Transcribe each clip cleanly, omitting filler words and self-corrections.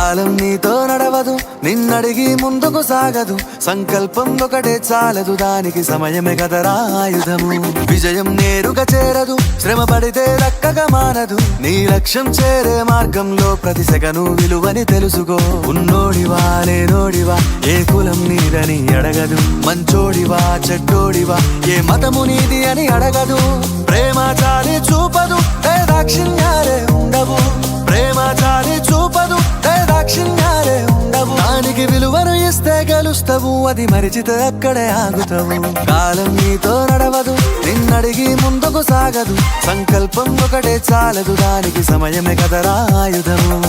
కాలం నీతో నడవదు, నిన్నడిగి ముందుకు సాగదు. సంకల్పం ఒకటే చాలదు, దానికి సమయమే కదరా ఆయుధము. విజయం నేరుగా చేరదు, శ్రమ పడితే దక్కగా మానదు. నీ లక్ష్యం చేరే మార్గంలో ప్రతి సెకను విలువని తెలుసుకో. ఉన్నోడివా లేనోడివా, ఏ కులం నీదని అడగదు. మంచోడివా చెడ్డోడివా, ఏ మతము నీది అని అడగదు. ప్రేమ చాలి చూపదు, దాక్షిణ్యాలే ఉండవు. ప్రేమ చాలి చూపదు, దాక్షిణ్యాలే ఉండవు. దానికి విలువను ఇస్తే గెలుస్తావు, అది మరిచితే అక్కడే ఆగుతావు. కాలం నీతో నడవదు, నిన్నడిగి ముందుకు సాగదు. సంకల్పం ఒకటే చాలదు, దానికి సమయమే కదరా ఆయుధము.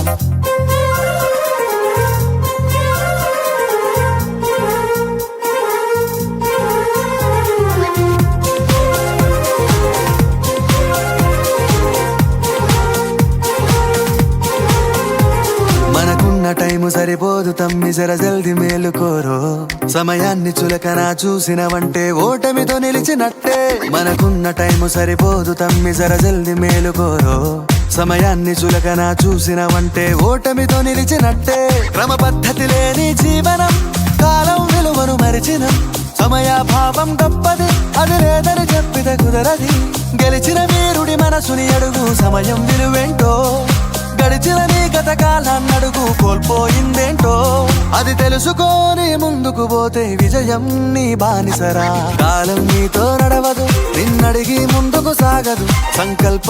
టైము సరిపోదు తమ్మి, జర జల్ది మేలుకోరో. సమయాన్ని చులకన చూసినవంటే ఓటమితో నిలిచినట్టే. మనకున్న టైము సరిపోదు తమ్మి, జర జల్ది మేలుకోరో. సమయాన్ని చులకన చూసినవంటే ఓటమితో నిలిచినట్టే. క్రమ పద్ధతి లేని జీవనం, కాలం విలువను మరిచినం. సమయాభావం గొప్పది, అది లేదని చెప్పితే కుదరది. గెలిచిన వీరుడి మనసుని అడుగు, సమయం విలువేంటో. గడిచిన నీ గత కాలాన్నడుగు, కోల్పోయిందేంటో. అది తెలుసుకొని ముందుకు పోతే విజయం నీ బానిసరా. కాలం నీతో నడవదు, నిన్నడిగి ముందుకు సాగదు. సంకల్పం